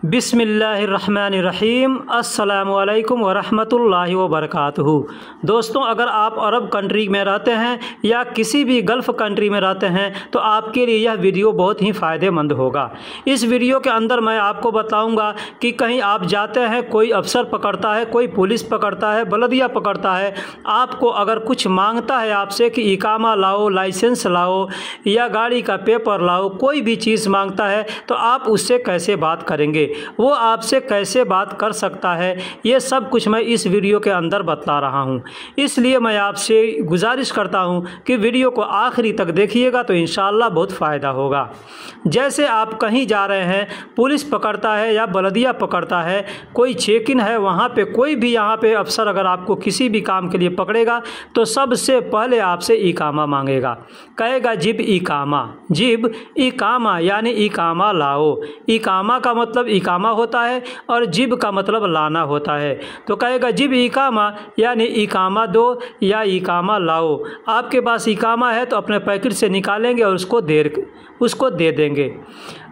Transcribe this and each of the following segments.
बिस्मिल्लाहिर्रहमानिर्रहीम अस्सलामुअलैकुम वरहमतुल्लाहि वबरकातुहू। दोस्तों, अगर आप अरब कंट्री में रहते हैं या किसी भी गल्फ़ कंट्री में रहते हैं तो आपके लिए यह वीडियो बहुत ही फ़ायदेमंद होगा। इस वीडियो के अंदर मैं आपको बताऊंगा कि कहीं आप जाते हैं, कोई अफसर पकड़ता है, कोई पुलिस पकड़ता है, बलदिया पकड़ता है, आपको अगर कुछ मांगता है आपसे कि इकामा लाओ, लाइसेंस लाओ या गाड़ी का पेपर लाओ, कोई भी चीज़ मांगता है तो आप उससे कैसे बात करेंगे, वो आपसे कैसे बात कर सकता है, ये सब कुछ मैं इस वीडियो के अंदर बता रहा हूँ। इसलिए मैं आपसे गुजारिश करता हूँ कि वीडियो को आखिरी तक देखिएगा तो इंशाअल्लाह बहुत फ़ायदा होगा। जैसे आप कहीं जा रहे हैं, पुलिस पकड़ता है या बलदिया पकड़ता है, कोई चेक इन है, वहाँ पे कोई भी यहाँ पे अफसर अगर आपको किसी भी काम के लिए पकड़ेगा तो सबसे पहले आपसे इकामा मांगेगा, कहेगा जिब इकामा यानी इकामा लाओ। इकामा का मतलब इकामा होता है और जिब का मतलब लाना होता है। तो कहेगा जिब इकामा यानी इकामा दो या इकामा लाओ। आपके पास इकामा है तो अपने पैकेट से निकालेंगे और उसको दे देंगे।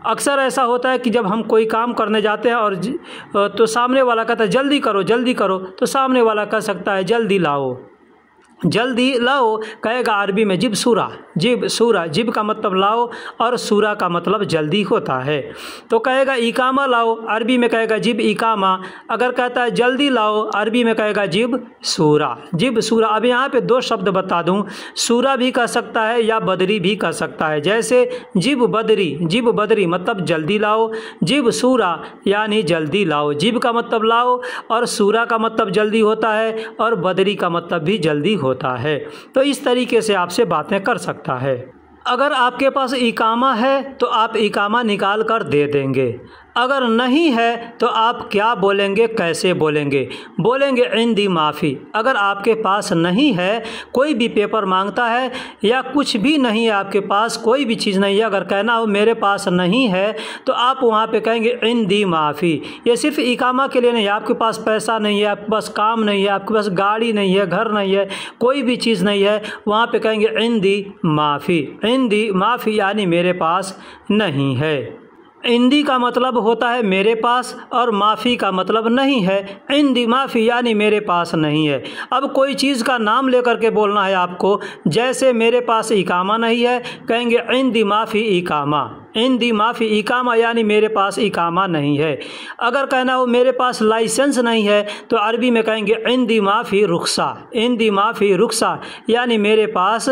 अक्सर ऐसा होता है कि जब हम कोई काम करने जाते हैं और तो सामने वाला कहता है जल्दी करो, तो सामने वाला कह सकता है जल्दी लाओ, कहेगा अरबी में जिब सूरा। जिब का मतलब लाओ और सूरा का मतलब जल्दी होता है। तो कहेगा इकामा लाओ, अरबी में कहेगा जिब इकामा। अगर कहता है जल्दी लाओ, अरबी में कहेगा जिब सूरा। अब यहाँ पे दो शब्द बता दूँ, सूरा भी कह सकता है या बदरी भी कह सकता है। जैसे जिब बदरी मतलब जल्दी लाओ, जिब सूरा यानी जल्दी लाओ। जिब का मतलब लाओ और सूरा का मतलब जल्दी होता है और बदरी का मतलब भी जल्दी होता है। तो इस तरीके से आपसे बातें कर सकता है। अगर आपके पास इकामा है तो आप इकामा निकाल कर दे देंगे। अगर नहीं है तो आप क्या बोलेंगे, कैसे बोलेंगे इंदी माफ़ी। अगर आपके पास नहीं है, कोई भी पेपर मांगता है या कुछ भी नहीं है, आपके पास कोई भी चीज़ नहीं है, अगर कहना हो मेरे पास नहीं है तो आप वहाँ पे कहेंगे इंदी माफ़ी। ये सिर्फ इकामा के लिए नहीं, आपके पास पैसा नहीं है, आपके पास काम नहीं है, आपके पास गाड़ी नहीं है, घर नहीं है, कोई भी चीज़ नहीं है, वहाँ पे कहेंगे इंदी माफ़ी यानी मेरे पास नहीं है। इंदी का मतलब होता है मेरे पास और माफ़ी का मतलब नहीं है। इंदी माफ़ी यानी मेरे पास नहीं है। अब कोई चीज़ का नाम लेकर के बोलना है आपको, जैसे मेरे पास इकामा नहीं है, कहेंगे इंदी माफ़ी इकामा यानी मेरे पास इकामा नहीं है। अगर कहना हो मेरे पास लाइसेंस नहीं है तो अरबी में कहेंगे इंदी माफ़ी रुख्सा यानी मेरे पास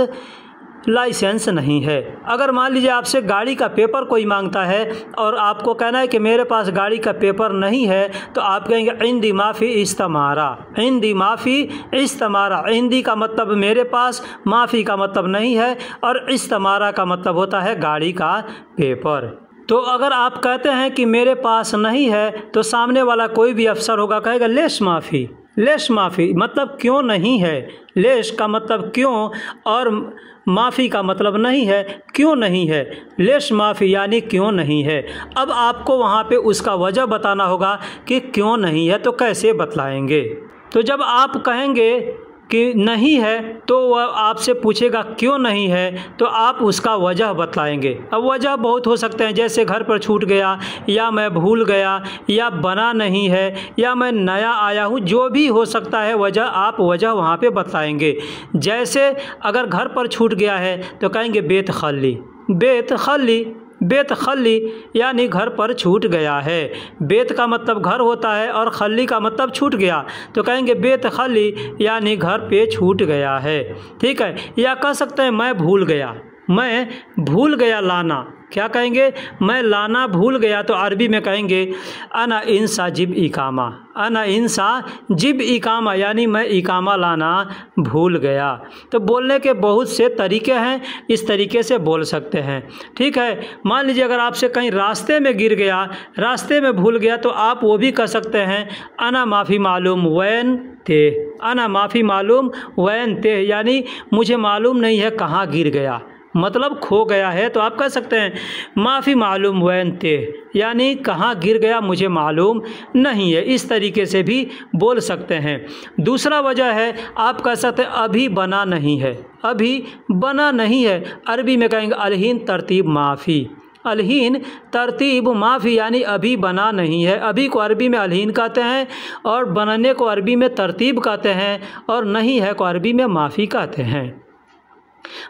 लाइसेंस नहीं है। अगर मान लीजिए आपसे गाड़ी का पेपर कोई मांगता है और आपको कहना है कि मेरे पास गाड़ी का पेपर नहीं है तो आप कहेंगे इंदी माफ़ी इस्तमारा। इंदी का मतलब मेरे पास, माफ़ी का मतलब नहीं है और इस्तमारा का मतलब होता है गाड़ी का पेपर। तो अगर आप कहते हैं कि मेरे पास नहीं है तो सामने वाला कोई भी अफसर होगा कहेगा लेश माफ़ी मतलब क्यों नहीं है। लेश का मतलब क्यों और माफ़ी का मतलब नहीं है, क्यों नहीं है। लेश माफ़ी यानी क्यों नहीं है। अब आपको वहाँ पे उसका वजह बताना होगा कि क्यों नहीं है, तो कैसे बतलाएंगे। तो जब आप कहेंगे कि नहीं है तो वह आपसे पूछेगा क्यों नहीं है, तो आप उसका वजह बतलाएंगे। अब वजह बहुत हो सकते हैं, जैसे घर पर छूट गया या मैं भूल गया या बना नहीं है या मैं नया आया हूँ, जो भी हो सकता है वजह, आप वजह वहाँ पे बताएंगे। जैसे अगर घर पर छूट गया है तो कहेंगे बेत खली यानी घर पर छूट गया है। बेत का मतलब घर होता है और खली का मतलब छूट गया, तो कहेंगे बेत खली यानी घर पे छूट गया है। ठीक है। या कह सकते हैं मैं भूल गया लाना। क्या कहेंगे, मैं लाना भूल गया, तो अरबी में कहेंगे अना इंसा जिब इकामा यानी मैं इकामा लाना भूल गया। तो बोलने के बहुत से तरीके हैं, इस तरीके से बोल सकते हैं। ठीक है। मान लीजिए अगर आपसे कहीं रास्ते में भूल गया तो आप वो भी कह सकते हैं अना माफ़ी मालूम वैन ते यानी मुझे मालूम नहीं है कहाँ गिर गया, मतलब खो गया है। तो आप कह सकते हैं माफ़ी मालूम वैन ते यानी कहाँ गिर गया मुझे मालूम नहीं है। इस तरीके से भी बोल सकते हैं। दूसरा वजह है, आप कह सकते हैं अभी बना नहीं है। अरबी में कहेंगे अलहीन तरतीब माफ़ी। अलहीन तरतीब माफ़ी यानी अभी बना नहीं है। अभी को अरबी में अलहीन कहते हैं और बनने को अरबी में तरतीब कहते हैं और नहीं है को अरबी में माफ़ी कहते हैं।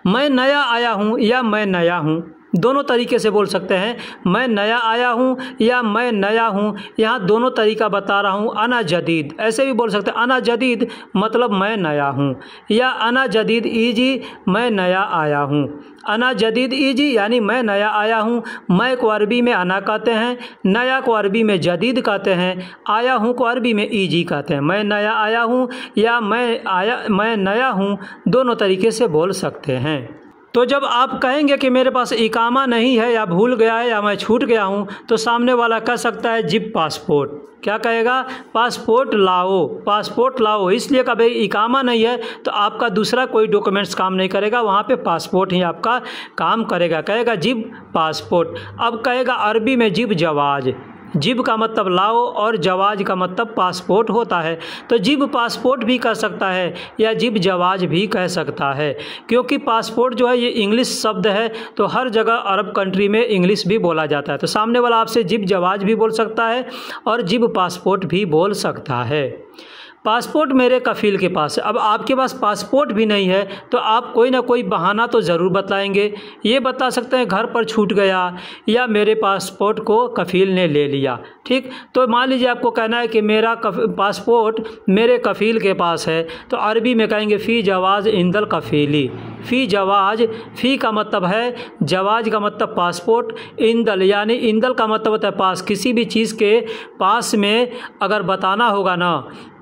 मैं नया आया हूँ या मैं नया हूँ, दोनों तरीके से बोल सकते हैं। मैं नया आया हूँ या मैं नया हूँ, यहाँ दोनों तरीका बता रहा हूँ। अना जदीद ऐसे भी बोल सकते हैं। अना जदीद मतलब मैं नया हूँ, या अना जदीद ईजी मैं नया आया हूँ। अना जदीद ईजी यानी मैं नया आया हूँ। मैं को अरबी में अना कहते हैं, नया को अरबी में जदीद कहते हैं, आया हूँ को अरबी में ईजी कहते हैं। मैं नया आया हूँ या मैं नया हूँ, दोनों तरीके से बोल सकते हैं। तो जब आप कहेंगे कि मेरे पास इकामा नहीं है या भूल गया है या मैं छूट गया हूँ, तो सामने वाला कह सकता है जिब पासपोर्ट। क्या कहेगा? पासपोर्ट लाओ, पासपोर्ट लाओ। इसलिए कभी इकामा नहीं है तो आपका दूसरा कोई डॉक्यूमेंट्स काम नहीं करेगा, वहाँ पे पासपोर्ट ही आपका काम करेगा। कहेगा जिब पासपोर्ट। अब कहेगा अरबी में जिब जवाज। जिब का मतलब लाओ और जवाज का मतलब पासपोर्ट होता है। तो जिब पासपोर्ट भी कह सकता है या जिब जवाज भी कह सकता है, क्योंकि पासपोर्ट जो है ये इंग्लिश शब्द है, तो हर जगह अरब कंट्री में इंग्लिश भी बोला जाता है। तो सामने वाला आपसे जिब जवाज भी बोल सकता है और जिब पासपोर्ट भी बोल सकता है। पासपोर्ट मेरे कफ़ील के पास है। अब आपके पास पासपोर्ट भी नहीं है तो आप कोई ना कोई बहाना तो ज़रूर बताएंगे। ये बता सकते हैं घर पर छूट गया या मेरे पासपोर्ट को कफ़ील ने ले लिया। ठीक, तो मान लीजिए आपको कहना है कि मेरा पासपोर्ट मेरे कफ़ील के पास है, तो अरबी में कहेंगे फ़ी जवाज़ इंदल कफ़ीली। फ़ी जवाज़, फ़ी का मतलब है, जवाज़ का मतलब पासपोर्ट, इंदल यानी इंदल का मतलब होता है पास। किसी भी चीज़ के पास में अगर बताना होगा ना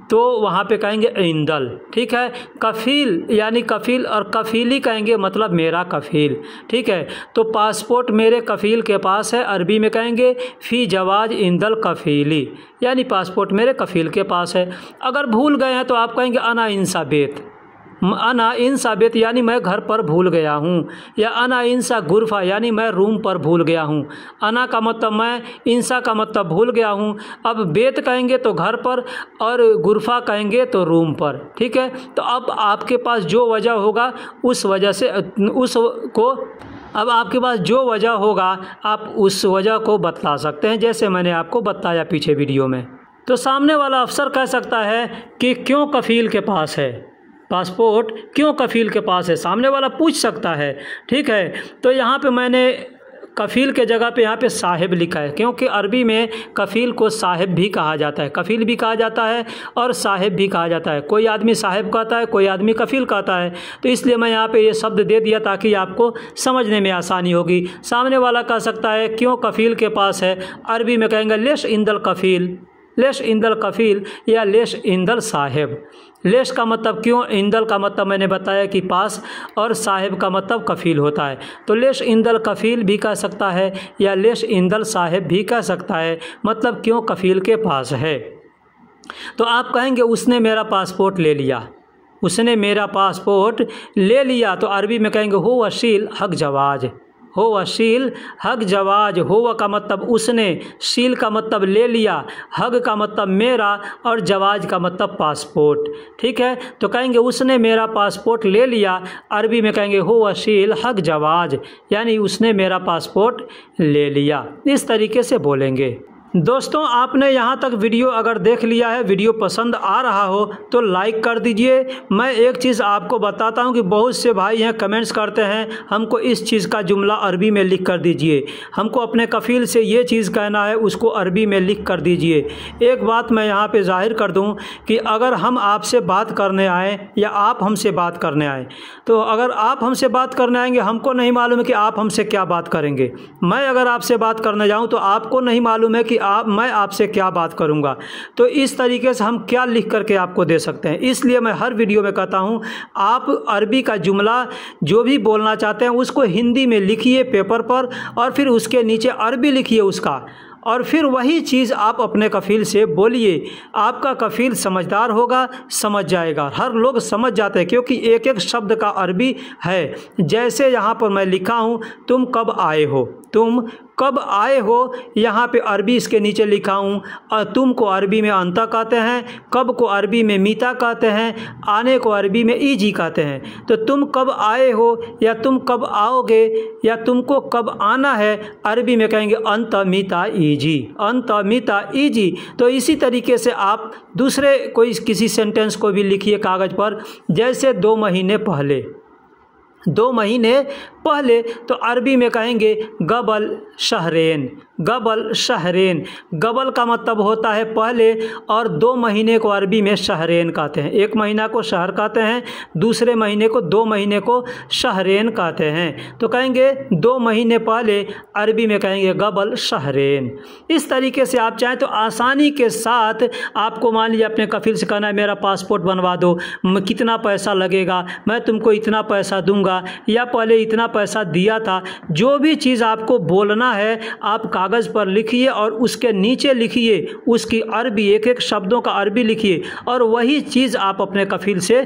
तो वहाँ पे कहेंगे इंदल। ठीक है, कफ़ील यानी कफ़ील और कफ़ीली कहेंगे मतलब मेरा कफ़ील। ठीक है, तो पासपोर्ट मेरे कफ़ील के पास है, अरबी में कहेंगे फ़ी जवाज इंदल कफ़ीली यानी पासपोर्ट मेरे कफ़ील के पास है। अगर भूल गए हैं तो आप कहेंगे अना इंसा बेत। अना इंसा बेत यानी मैं घर पर भूल गया हूँ, या अना इंसा गुरफा यानी मैं रूम पर भूल गया हूँ। अना का मतलब मैं, इंसा का मतलब भूल गया हूँ। अब बेत कहेंगे तो घर पर और गुरफा कहेंगे तो रूम पर। ठीक है, तो अब आपके पास जो वजह होगा उस वजह से अब आपके पास जो वजह होगा आप उस वजह को बता सकते हैं, जैसे मैंने आपको बताया पीछे वीडियो में। तो सामने वाला अफसर कह सकता है कि क्यों कफ़ील के पास है, पासपोर्ट क्यों कफ़ील के पास है, सामने वाला पूछ सकता है। ठीक है, तो यहाँ पे मैंने कफ़ील के जगह पे यहाँ पे साहिब लिखा है, क्योंकि अरबी में कफ़ील को साहिब भी कहा जाता है, कफ़ील भी कहा जाता है और साहिब भी कहा जाता है। कोई आदमी साहिब कहता है, कोई आदमी कफ़ील कहता है, तो इसलिए मैं यहाँ पे ये शब्द दे दिया ताकि आपको समझने में आसानी होगी। सामने वाला कह सकता है क्यों कफ़ील के पास है, अरबी में कहेंगे लेश इंदल कफ़ील, लेश इंदल कफ़ील या लेश इंदल साहिब। लेश का मतलब क्यों, इंदल का मतलब मैंने बताया कि पास, और साहिब का मतलब कफ़ील होता है। तो लेश इंदल कफ़ील भी कह सकता है या लेश इंदल साहिब भी कह सकता है, मतलब क्यों कफ़ील के पास है। तो आप कहेंगे उसने मेरा पासपोर्ट ले लिया, उसने मेरा पासपोर्ट ले लिया, तो अरबी में कहेंगे हो वशील हक जवाज। हो वशील हक जवाज, हो का मतलब उसने, शील का मतलब ले लिया, हक का मतलब मेरा और जवाज का मतलब पासपोर्ट। ठीक है, तो कहेंगे उसने मेरा पासपोर्ट ले लिया, अरबी में कहेंगे हो वशील हक जवाज यानी उसने मेरा पासपोर्ट ले लिया। इस तरीके से बोलेंगे। दोस्तों, आपने यहाँ तक वीडियो अगर देख लिया है, वीडियो पसंद आ रहा हो तो लाइक कर दीजिए। मैं एक चीज़ आपको बताता हूँ कि बहुत से भाई हैं कमेंट्स करते हैं हमको इस चीज़ का जुमला अरबी में लिख कर दीजिए, हमको अपने कफ़ील से ये चीज़ कहना है उसको अरबी में लिख कर दीजिए। एक बात मैं यहाँ पे जाहिर कर दूँ कि अगर हम आपसे बात करने आएँ या आप हमसे बात करने आएँ, तो अगर आप हमसे बात करने आएंगे हमको नहीं मालूम है कि आप हमसे क्या बात करेंगे। मैं अगर आपसे बात करने जाऊँ तो आपको नहीं मालूम है कि मैं आपसे क्या बात करूंगा। तो इस तरीके से हम क्या लिख करके आपको दे सकते हैं। इसलिए मैं हर वीडियो में कहता हूं आप अरबी का जुमला जो भी बोलना चाहते हैं उसको हिंदी में लिखिए पेपर पर, और फिर उसके नीचे अरबी लिखिए उसका, और फिर वही चीज़ आप अपने कफ़ील से बोलिए। आपका कफ़ील समझदार होगा, समझ जाएगा। हर लोग समझ जाते हैं क्योंकि एक एक शब्द का अरबी है। जैसे यहाँ पर मैं लिखा हूँ तुम कब आए हो, तुम कब आए हो, यहाँ पे अरबी इसके नीचे लिखा हूँ। और तुम को अरबी में अंता कहते हैं, कब को अरबी में मीता कहते हैं, आने को अरबी में ईजी कहते हैं। तो तुम कब आए हो या तुम कब आओगे या तुमको कब आना है, अरबी में कहेंगे अंत मीता ईजी, अंत मीता ईजी। तो इसी तरीके से आप दूसरे कोई किसी सेंटेंस को भी लिखिए कागज़ पर, जैसे 2 महीने पहले, 2 महीने पहले, तो अरबी में कहेंगे गबल शहरेन, गबल शहरेन। गबल का मतलब होता है पहले, और 2 महीने को अरबी में शहरेन कहते हैं। 1 महीना को शहर कहते हैं, दूसरे महीने को 2 महीने को शहरेन कहते हैं। तो कहेंगे 2 महीने पहले, अरबी में कहेंगे गबल शहरेन। इस तरीके से आप चाहें तो आसानी के साथ, आपको मान लीजिए अपने कफिल से कहना है मेरा पासपोर्ट बनवा दो, कितना पैसा लगेगा, मैं तुमको इतना पैसा दूंगा, या पहले इतना पैसा दिया था। जो भी चीज़ आपको बोलना है आप कागज़ पर लिखिए और उसके नीचे लिखिए उसकी अरबी, एक एक शब्दों का अरबी लिखिए, और वही चीज़ आप अपने कफिल से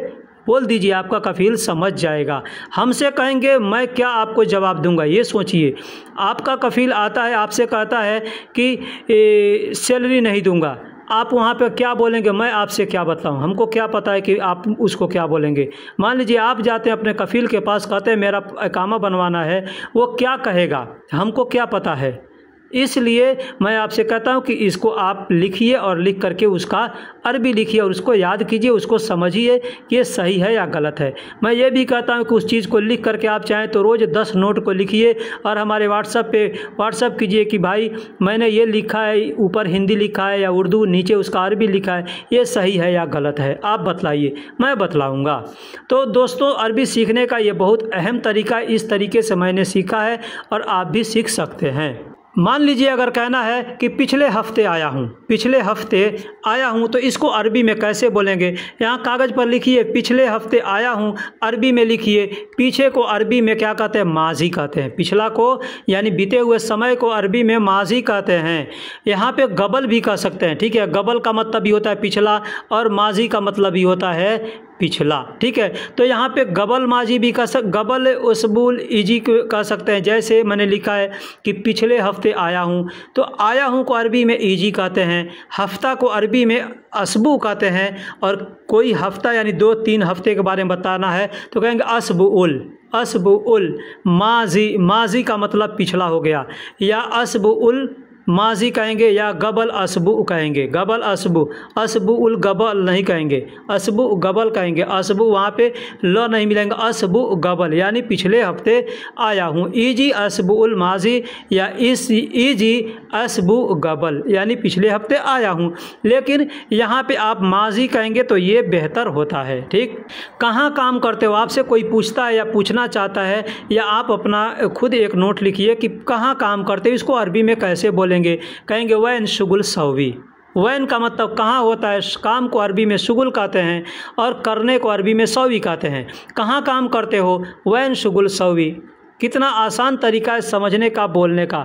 बोल दीजिए, आपका कफिल समझ जाएगा। हमसे कहेंगे मैं क्या आपको जवाब दूंगा, ये सोचिए। आपका कफिल आता है, आपसे कहता है कि सैलरी नहीं दूंगा, आप वहाँ पे क्या बोलेंगे, मैं आपसे क्या बताऊँ, हमको क्या पता है कि आप उसको क्या बोलेंगे। मान लीजिए आप जाते हैं अपने कफिल के पास, कहते हैं मेरा इकामा बनवाना है, वो क्या कहेगा हमको क्या पता है। इसलिए मैं आपसे कहता हूं कि इसको आप लिखिए और लिख करके उसका अरबी लिखिए और उसको याद कीजिए, उसको समझिए कि ये सही है या गलत है। मैं ये भी कहता हूं कि उस चीज़ को लिख करके आप चाहें तो रोज़ 10 नोट को लिखिए और हमारे व्हाट्सएप पे व्हाट्सएप कीजिए कि भाई मैंने ये लिखा है, ऊपर हिंदी लिखा है या उर्दू, नीचे उसका अरबी लिखा है, ये सही है या गलत है, आप बतलाइए, मैं बतलाऊँगा। तो दोस्तों, अरबी सीखने का ये बहुत अहम तरीका, इस तरीके से मैंने सीखा है और आप भी सीख सकते हैं। मान लीजिए अगर कहना है कि पिछले हफ्ते आया हूँ, पिछले हफ्ते आया हूँ, तो इसको अरबी में कैसे बोलेंगे। यहाँ कागज़ पर लिखिए पिछले हफ्ते आया हूँ, अरबी में लिखिए पीछे को अरबी में क्या कहते हैं, माजी कहते हैं। पिछला को यानी बीते हुए समय को अरबी में माजी कहते हैं। यहाँ पे गबल भी कह सकते हैं, ठीक है। गबल का मतलब भी होता है पिछला और माजी का मतलब भी होता है पिछला, ठीक है। तो यहाँ पे गबल माजी भी कह गबल उसबुल इजी कह सकते हैं। जैसे मैंने लिखा है कि पिछले हफ्ते आया हूँ, तो आया हूँ को अरबी में इजी कहते हैं, हफ्ता को अरबी में असबू कहते हैं, और कोई हफ्ता यानी 2-3 हफ्ते के बारे में बताना है तो कहेंगे असबुल, असबुल। माजी, माजी का मतलब पिछला हो गया, या असबुल माजी कहेंगे या गबल असबू कहेंगे, गबल असबू, असबू उल गबल नहीं कहेंगे, असबू गबल कहेंगे। असबू वहाँ पे ल नहीं मिलेंगे, असबू गबल यानी पिछले हफ्ते आया हूँ। ईजी असबू उल माजी या इस ईजी असबू गबल यानी पिछले हफ्ते आया हूँ। लेकिन यहाँ पे आप माजी कहेंगे तो ये बेहतर होता है, ठीक। कहाँ काम करते हो, आपसे कोई पूछता है या पूछना चाहता है, या आप अपना खुद एक नोट लिखिए कि कहाँ काम करते हो, इसको अरबी में कैसे बोलेंगे। कहेंगे वैन शुगुल सौवी। वैन का मतलब कहाँ होता है, काम को अरबी में शुगुल कहते हैं और करने को अरबी में सौवी कहते हैं। कहाँ काम करते हो, वैन शुगुल सौवी। कितना आसान तरीका है समझने का, बोलने का,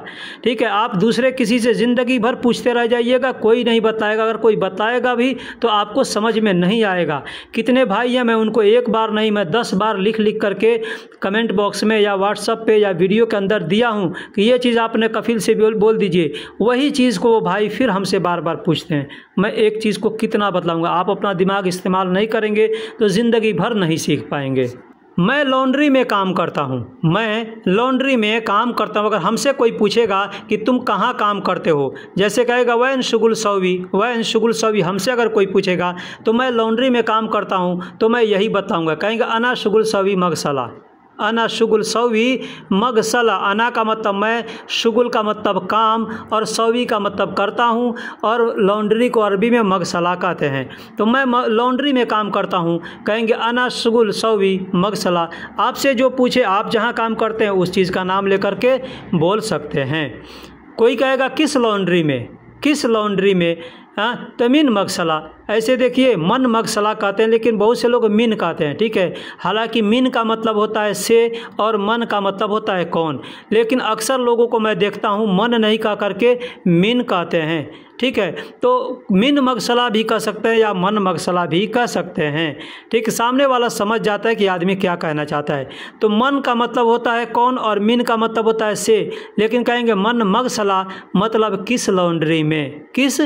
ठीक है। आप दूसरे किसी से ज़िंदगी भर पूछते रह जाइएगा, कोई नहीं बताएगा। अगर कोई बताएगा भी तो आपको समझ में नहीं आएगा। कितने भाई हैं, मैं उनको एक बार नहीं, मैं 10 बार लिख लिख करके कमेंट बॉक्स में या व्हाट्सएप पे या वीडियो के अंदर दिया हूँ कि ये चीज़ आपने कफिल से बोल दीजिए। वही चीज़ को वो भाई फिर हमसे बार बार पूछते हैं। मैं एक चीज़ को कितना बतलाऊँगा, आप अपना दिमाग इस्तेमाल नहीं करेंगे तो ज़िंदगी भर नहीं सीख पाएंगे। मैं लॉन्ड्री में काम करता हूँ, मैं लॉन्ड्री में काम करता हूँ। अगर हमसे कोई पूछेगा कि तुम कहाँ काम करते हो, जैसे कहेगा वैन शुगुल सौवी, वैन शुगुल सौवी। हमसे अगर कोई पूछेगा तो मैं लॉन्ड्री में काम करता हूँ तो मैं यही बताऊँगा, कहेंगे अना शुगुल सौवी मगसला, अना शुगुल सौवी मगसला। अना का मतलब मैं, शुगुल का मतलब काम और सौवी का मतलब करता हूँ, और लॉन्ड्री को अरबी में मगसला कहते हैं। तो मैं लॉन्ड्री में काम करता हूँ, कहेंगे अना शुगुल सौवी मगसला। आपसे जो पूछे, आप जहाँ काम करते हैं उस चीज़ का नाम लेकर के बोल सकते हैं। कोई कहेगा किस लॉन्ड्री में, किस लॉन्ड्री में, तो मिन मगसला, ऐसे देखिए मन मगसला कहते हैं, लेकिन बहुत से लोग मिन कहते हैं, ठीक है। हालांकि मिन का मतलब होता है से और मन का मतलब होता है कौन, लेकिन अक्सर लोगों को मैं देखता हूँ मन नहीं कह करके मिन कहते हैं, ठीक है। तो मिन मगसला भी कह सकते हैं या मन मगसला भी कह सकते हैं, ठीक। सामने वाला समझ जाता है कि आदमी क्या कहना चाहता है। तो मन का मतलब होता है कौन और मिन का मतलब होता है से, लेकिन कहेंगे मन मगसला मतलब किस लॉन्ड्री में, किस।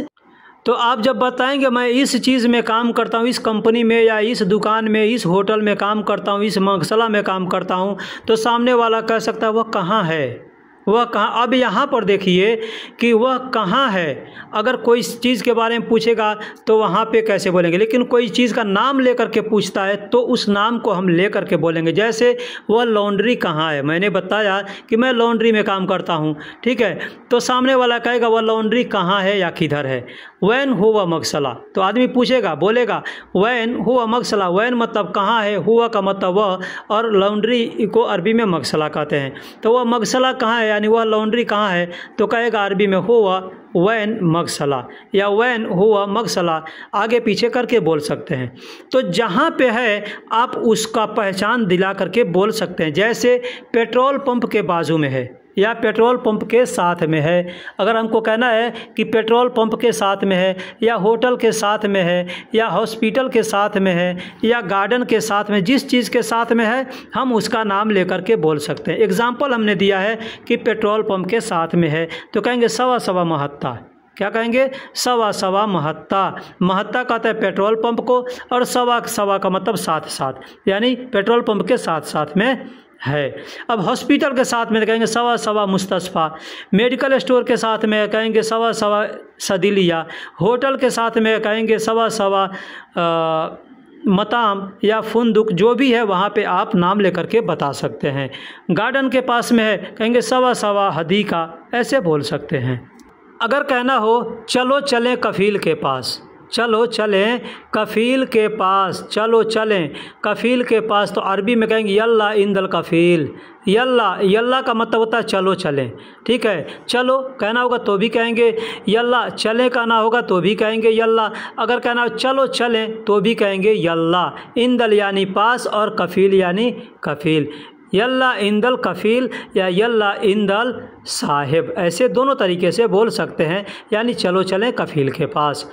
तो आप जब बताएंगे मैं इस चीज़ में काम करता हूँ, इस कंपनी में या इस दुकान में, इस होटल में काम करता हूँ, इस मगसला में काम करता हूँ, तो सामने वाला कह सकता है वह कहाँ है, वह कहाँ। अब यहाँ पर देखिए कि वह कहाँ है, अगर कोई चीज़ के बारे में पूछेगा तो वहाँ पे कैसे बोलेंगे, लेकिन कोई चीज़ का नाम लेकर के पूछता है तो उस नाम को हम ले करके बोलेंगे। जैसे वह लॉन्ड्री कहाँ है, मैंने बताया कि मैं लॉन्ड्री में काम करता हूँ, ठीक है। तो सामने वाला कहेगा वह लॉन्ड्री कहाँ है या किधर है। वैन हुआ मगसला, तो आदमी पूछेगा बोलेगा वैन हुआ मगसला, वैन मतलब कहाँ है, हुआ का मतलब वह, और लॉन्ड्री को अरबी में मगसला कहते हैं। तो वह मगसला कहाँ है यानी वह लॉन्ड्री कहाँ है, तो कहेगा अरबी में हुआ वैन मगसला या वैन हुआ मगसला, आगे पीछे करके बोल सकते हैं। तो जहाँ पे है आप उसका पहचान दिला करके बोल सकते हैं। जैसे पेट्रोल पंप के बाजू में है या पेट्रोल पंप के साथ में है, अगर हमको कहना है कि पेट्रोल पंप के साथ में है या होटल के साथ में है या हॉस्पिटल के साथ में है या गार्डन के साथ में, जिस चीज़ के साथ में है हम उसका नाम लेकर के बोल सकते हैं। एग्जाम्पल हमने दिया है कि पेट्रोल पंप के साथ में है, तो कहेंगे सवा सवा महत्ता। क्या कहेंगे, सवा सवा महत्ता। महत्ता कहता है पेट्रोल पंप को, और सवा सवा का मतलब साथ साथ, यानी पेट्रोल पंप के साथ साथ में है। अब हॉस्पिटल के साथ में कहेंगे सवा सवा मुस्तशफ़ा, मेडिकल स्टोर के साथ में कहेंगे सवा सवा सदिलिया, होटल के साथ में कहेंगे सवा सवा मताम या फुंदुक, जो भी है वहाँ पे आप नाम लेकर के बता सकते हैं। गार्डन के पास में है कहेंगे सवा सवा हदीका, ऐसे बोल सकते हैं। अगर कहना हो चलो चलें कफ़ील के पास, चलो चलें कफ़ील के पास, चलो चलें कफ़ील के पास, तो अरबी में कहेंगे यल्ला इंदल कफ़ील। यल्ला, यल्ला का मतलब होता है चलो चलें, ठीक है। चलो कहना होगा तो भी कहेंगे यल्ला, चलें कहना होगा तो भी कहेंगे यल्ला, अगर कहना हो चलो चलें तो भी कहेंगे यल्ला। इंदल यानी पास और कफ़ील यानी कफ़ील, यल्ला इंदल कफ़ील या यल्ला इंदल साहिब, ऐसे दोनों तरीके से बोल सकते हैं, यानी चलो चलें कफ़ील के पास।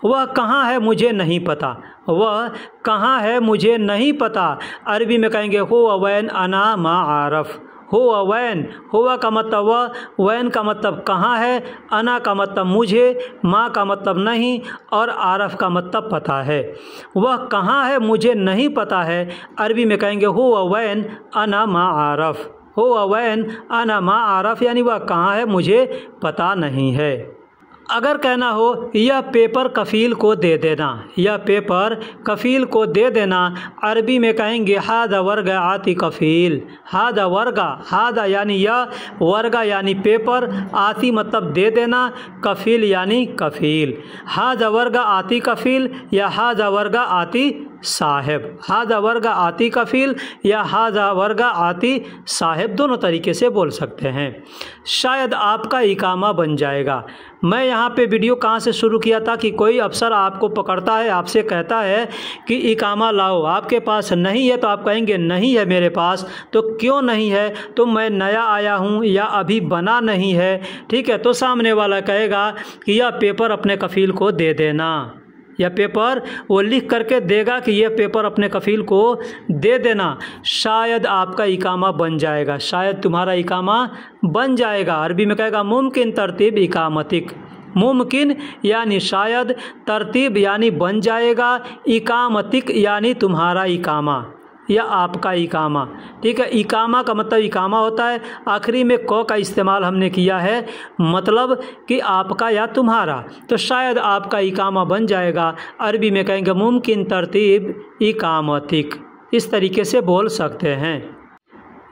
वह कहाँ है मुझे नहीं पता, वह कहाँ है मुझे नहीं पता, अरबी में कहेंगे हुआ वैन अना मा आरफ। हुआ वैन, हुआ का मतलब वह, वैन का मतलब कहाँ है, अना का मतलब मुझे, माँ का मतलब नहीं, और आरफ का मतलब पता है। वह कहाँ है मुझे नहीं पता है, अरबी में कहेंगे हुआ वैन अना मा आरफ। हुआ वैन अना मा आरफ यानी वह कहाँ है मुझे पता नहीं है। अगर कहना हो यह पेपर कफ़ील को दे देना, यह पेपर कफ़ील को दे देना, अरबी में कहेंगे हादा वर्गा आती कफ़ील। हादा वर्गा, हादा यानी यह, वर्गा यानी पेपर, आती मतलब दे देना, कफ़ील यानी कफ़ील। हादा वर्गा आती कफ़ील या हादा वर्गा आती साहिब। हादा वर्गा आती कफ़ील या हादा वर्गा आती साहिब, दोनों तरीके से बोल सकते हैं। शायद आपका इकामा बन जाएगा। मैं यहाँ पे वीडियो कहाँ से शुरू किया था कि कोई अफसर आपको पकड़ता है, आपसे कहता है कि इकामा लाओ, आपके पास नहीं है तो आप कहेंगे नहीं है मेरे पास। तो क्यों नहीं है, तो मैं नया आया हूँ या अभी बना नहीं है, ठीक है। तो सामने वाला कहेगा कि यह पेपर अपने कफ़ील को दे देना, यह पेपर वो लिख करके देगा कि यह पेपर अपने कफ़ील को दे देना। शायद आपका इकामा बन जाएगा, शायद तुम्हारा इकामा बन जाएगा। अरबी में कहेगा मुमकिन तरतीब इकामतिक। मुमकिन यानी शायद, तरतीब यानी बन जाएगा, इकामतिक यानी तुम्हारा इकामा या आपका इकामा, ठीक है। इकामा का मतलब इकामा होता है, आखिरी में क का इस्तेमाल हमने किया है, मतलब कि आपका या तुम्हारा। तो शायद आपका इकामा बन जाएगा, अरबी में कहेंगे मुमकिन तरतीब इकामतिक, इस तरीके से बोल सकते हैं।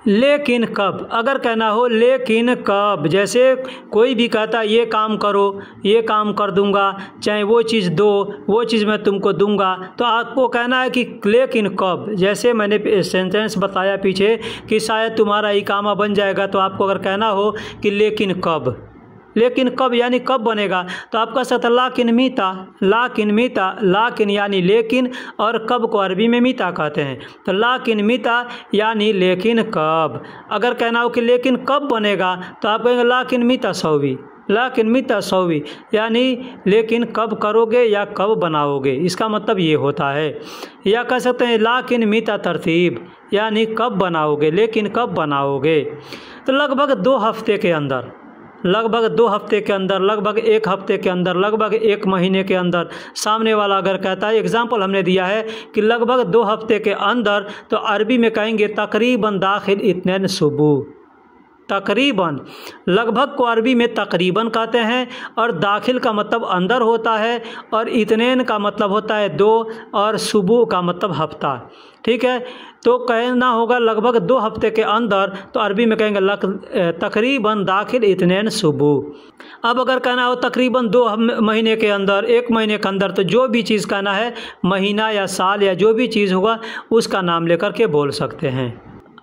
लेकिन कब, अगर कहना हो लेकिन कब, जैसे कोई भी कहता ये काम करो, ये काम कर दूंगा, चाहे वो चीज़ दो, वो चीज़ मैं तुमको दूंगा, तो आपको कहना है कि लेकिन कब। जैसे मैंने सेंटेंस बताया पीछे कि शायद तुम्हारा इकामा बन जाएगा, तो आपको अगर कहना हो कि लेकिन कब, लेकिन कब यानी कब बनेगा, तो आप कह सकते हैं लाकिन मीता, लाकिन मीता, लाकिन यानी लेकिन, और कब को अरबी में मीता कहते हैं। तो लाकिन मीता यानी लेकिन कब। अगर कहना हो कि लेकिन कब बनेगा, तो आप कहेंगे लाकिन मीता सौवी, लाकिन मीता सौवी यानी लेकिन कब करोगे या कब बनाओगे, इसका मतलब ये होता है। या कह सकते हैं लाकिन मीता तरतीब यानी कब बनाओगे, लेकिन कब बनाओगे। तो लगभग 2 हफ्ते के अंदर, लगभग 2 हफ्ते के अंदर, लगभग 1 हफ्ते के अंदर, लगभग 1 महीने के अंदर, सामने वाला अगर कहता है, एग्जाम्पल हमने दिया है कि लगभग 2 हफ्ते के अंदर, तो अरबी में कहेंगे तकरीबन दाखिल इत्नैन सुबह। तकरीबन, लगभग को अरबी में तकरीबन कहते हैं, और दाखिल का मतलब अंदर होता है, और इत्नैन का मतलब होता है 2, और सुबह का मतलब हफ्ता। ठीक है, तो कहना होगा लगभग 2 हफ्ते के अंदर, तो अरबी में कहेंगे तकरीबन दाखिल इत्नैन सुबह। अब अगर कहना हो तकरीबन 2 महीने के अंदर, 1 महीने के अंदर, तो जो भी चीज़ कहना है, महीना या साल या जो भी चीज़ होगा उसका नाम लेकर के बोल सकते हैं।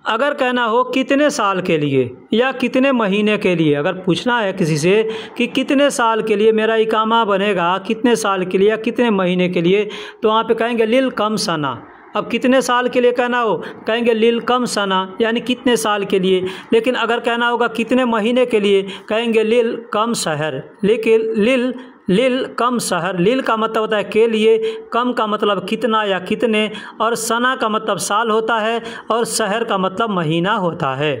अगर कहना हो कितने साल के लिए या कितने महीने के लिए, अगर पूछना है किसी से कि कितने साल के लिए मेरा इकामा बनेगा, कितने साल के लिए या कितने महीने के लिए, तो वहाँ पे कहेंगे लिल कम सना। अब कितने साल के लिए कहना हो, कहेंगे लिल कम सना यानी कितने साल के लिए। लेकिन अगर कहना होगा कितने महीने के लिए, कहेंगे लिल कम शहर। लेकिन लिल कम शहर, लिल का मतलब होता है के लिए, कम का मतलब कितना या कितने, और सना का मतलब साल होता है, और शहर का मतलब महीना होता है।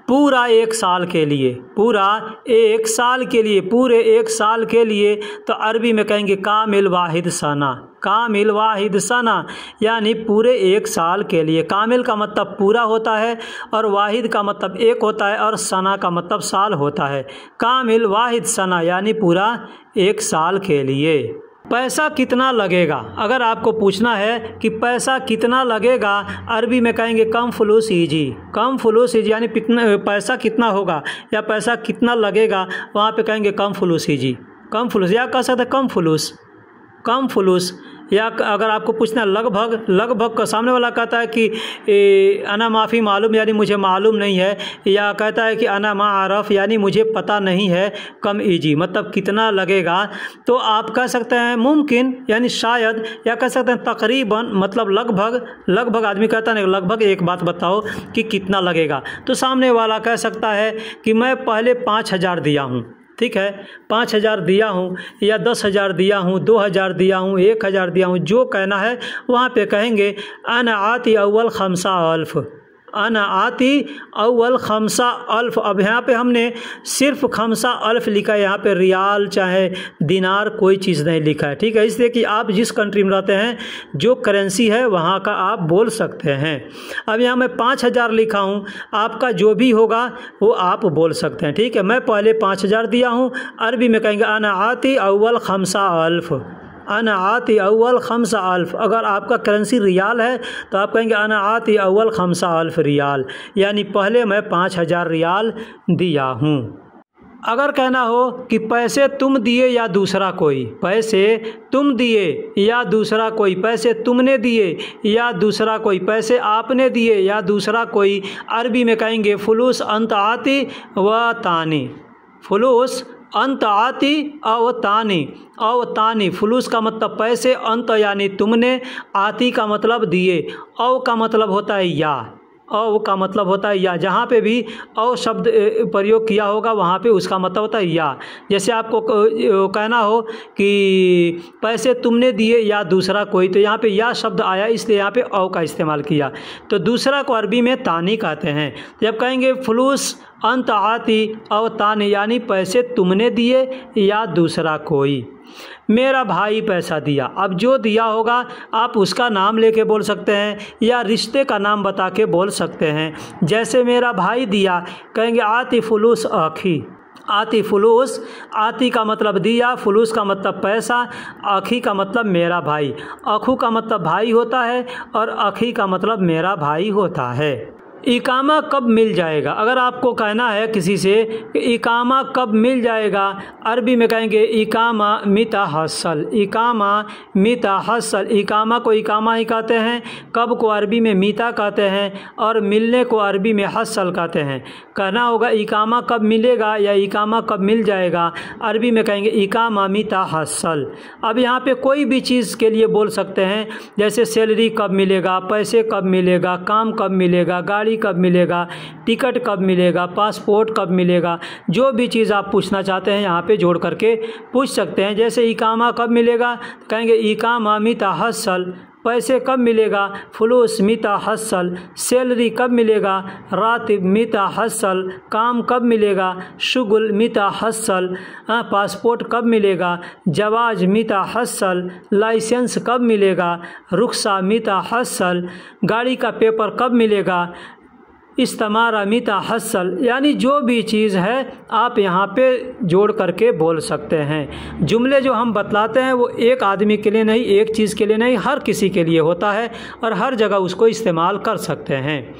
पूरा 1 साल के लिए, पूरा 1 साल के लिए, पूरे 1 साल के लिए, तो अरबी में कहेंगे कामिल वाहिद सना, कामिल वाहिद सना यानी पूरे 1 साल के लिए। कामिल का मतलब पूरा होता है, और वाहिद का मतलब 1 होता है, और सना का मतलब साल होता है। कामिल वाहिद सना यानी पूरा 1 साल के लिए। पैसा कितना लगेगा, अगर आपको पूछना है कि पैसा कितना लगेगा, अरबी में कहेंगे कम फुलूस ईजी, कम फुलूस ईजी यानी पैसा कितना होगा या पैसा कितना लगेगा, वहाँ पे कहेंगे कम फुलूस ईजी, कम फुलूस, या कह सकते कम फुलूस, कम फुलूस। या अगर आपको पूछना लगभग, लगभग का सामने वाला कहता है कि अना माफ़ी मालूम यानी मुझे मालूम नहीं है, या कहता है कि अना मा आरफ यानी मुझे पता नहीं है, कम ईजी मतलब कितना लगेगा, तो आप कह सकते हैं मुमकिन यानी शायद, या कह सकते हैं तकरीबन मतलब लगभग। लगभग आदमी कहता है लगभग एक बात बताओ कि कितना लगेगा, तो सामने वाला कह सकता है कि मैं पहले 5,000 दिया हूँ, ठीक है, 5,000 दिया हूँ, या 10,000 दिया हूँ, 2,000 दिया हूँ, 1,000 दिया हूँ, जो कहना है वहाँ पे कहेंगे अना आती अव्वल 5,000, अना आती अव्वल 5,000। अब यहाँ पे हमने सिर्फ 5,000 लिखा है, यहाँ पे रियाल चाहे दिनार कोई चीज़ नहीं लिखा है, ठीक है। इसलिए कि आप जिस कंट्री में रहते हैं जो करेंसी है वहाँ का आप बोल सकते हैं। अब यहाँ मैं 5,000 लिखा हूँ, आपका जो भी होगा वो आप बोल सकते हैं, ठीक है। मैं पहले 5,000 दिया हूँ, अरबी में कहेंगे अना आती अव्वल 5,000, अना आती अव्वल 5,000। अगर आपका करेंसी रियाल है तो आप कहेंगे अना आती अव्वल 5,000 रियाल, यानी पहले मैं 5,000 रियाल दिया हूँ। अगर कहना हो कि पैसे तुम दिए या दूसरा कोई, पैसे तुम दिए या दूसरा कोई, पैसे तुमने दिए या दूसरा कोई, पैसे आपने दिए या दूसरा कोई, अरबी में कहेंगे फुलूस अंत आती व तानी, फुलूस अंत आती अवतानी, अवतानी। फुलूस का मतलब पैसे, अंत यानी तुमने, आती का मतलब दिए, अव का मतलब होता है या, अव का मतलब होता है या। जहाँ पे भी अव शब्द प्रयोग किया होगा वहाँ पे उसका मतलब होता है या। जैसे आपको कहना हो कि पैसे तुमने दिए या दूसरा कोई, तो यहाँ पे या शब्द आया इसलिए यहाँ पे अव का इस्तेमाल किया। तो दूसरा को अरबी में तानी कहते हैं। जब कहेंगे फुलूस अंत आती अव तानी यानी पैसे तुमने दिए या दूसरा कोई। मेरा भाई पैसा दिया, अब जो दिया होगा आप उसका नाम लेके बोल सकते हैं या रिश्ते का नाम बता के बोल सकते हैं। जैसे मेरा भाई दिया, कहेंगे आती फुलूस आखी, आती फुलूस, आती का मतलब दिया, फुलूस का मतलब पैसा, आखी का मतलब मेरा भाई। अखू का मतलब भाई होता है और आखी का मतलब मेरा भाई होता है। इकामा कब मिल जाएगा। अगर आपको कहना है किसी से कि इकामा कब मिल जाएगा, अरबी में कहेंगे इकामा मिता हसल। इकामा मिता हसल, इकामा को इकामा ही कहते हैं, कब को अरबी में मीता कहते हैं और मिलने को अरबी में हसल कहते हैं। कहना होगा इकामा कब मिलेगा या इकामा कब मिल जाएगा, अरबी में कहेंगे इकामा मिता हसल। अब यहाँ पे कोई भी चीज़ के लिए बोल सकते हैं, जैसे सैलरी कब मिलेगा, पैसे कब मिलेगा, काम कब मिलेगा, गाड़ी कब मिलेगा, टिकट कब मिलेगा, पासपोर्ट कब मिलेगा। जो भी चीज़ आप पूछना चाहते हैं यहाँ पे जोड़ करके पूछ सकते हैं। जैसे इकामा कब मिलेगा, कहेंगे इकामा मिता हसल। पैसे कब मिलेगा, फलूस मिता हसल। सैलरी कब मिलेगा, रातिब मिता हसल। काम कब मिलेगा, शुगुल मिता हसल। पासपोर्ट कब मिलेगा, जवाज मिता हसल। लाइसेंस कब मिलेगा, रुखसा मिता हसल। गाड़ी का पेपर कब मिलेगा, इस्तेमारा मिता हसल। यानी जो भी चीज़ है आप यहाँ पे जोड़ करके बोल सकते हैं। जुमले जो हम बतलाते हैं वो एक आदमी के लिए नहीं, एक चीज़ के लिए नहीं, हर किसी के लिए होता है और हर जगह उसको इस्तेमाल कर सकते हैं।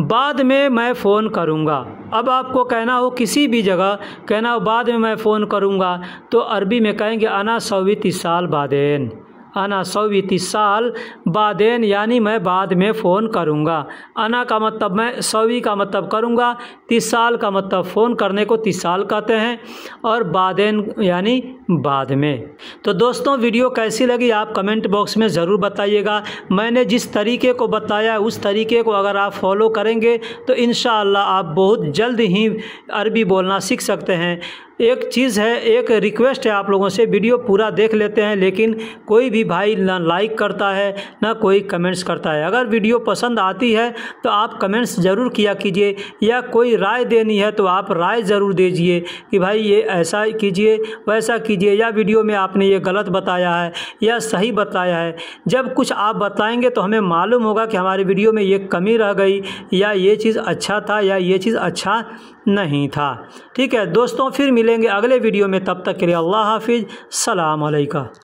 बाद में मैं फ़ोन करूँगा। अब आपको कहना हो किसी भी जगह कहना हो बाद में मैं फ़ोन करूँगा, तो अरबी में कहेंगे अना सौवी साल बादेन। अना सौवी साल बादेन, यानी मैं बाद में फ़ोन करूँगा। अना का मतलब मैं, सौवी का मतलब करूँगा, 30 साल का मतलब फ़ोन करने को 30 साल कहते हैं, और बादेन यानी बाद में। तो दोस्तों वीडियो कैसी लगी आप कमेंट बॉक्स में ज़रूर बताइएगा। मैंने जिस तरीके को बताया उस तरीके को अगर आप फॉलो करेंगे तो इंशाअल्लाह आप बहुत जल्द ही अरबी बोलना सीख सकते हैं। एक चीज़ है, एक रिक्वेस्ट है आप लोगों से, वीडियो पूरा देख लेते हैं लेकिन कोई भी भाई ना लाइक करता है ना कोई कमेंट्स करता है। अगर वीडियो पसंद आती है तो आप कमेंट्स ज़रूर किया कीजिए, या कोई राय देनी है तो आप राय ज़रूर दीजिए कि भाई ये ऐसा कीजिए वैसा कीजिए, या वीडियो में आपने ये गलत बताया है या सही बताया है। जब कुछ आप बताएंगे तो हमें मालूम होगा कि हमारी वीडियो में ये कमी रह गई, या ये चीज़ अच्छा था या ये चीज़ अच्छा नहीं था। ठीक है दोस्तों, फिर मिलेंगे अगले वीडियो में, तब तक के लिए अल्लाह हाफिज़, सलाम अलैकुम।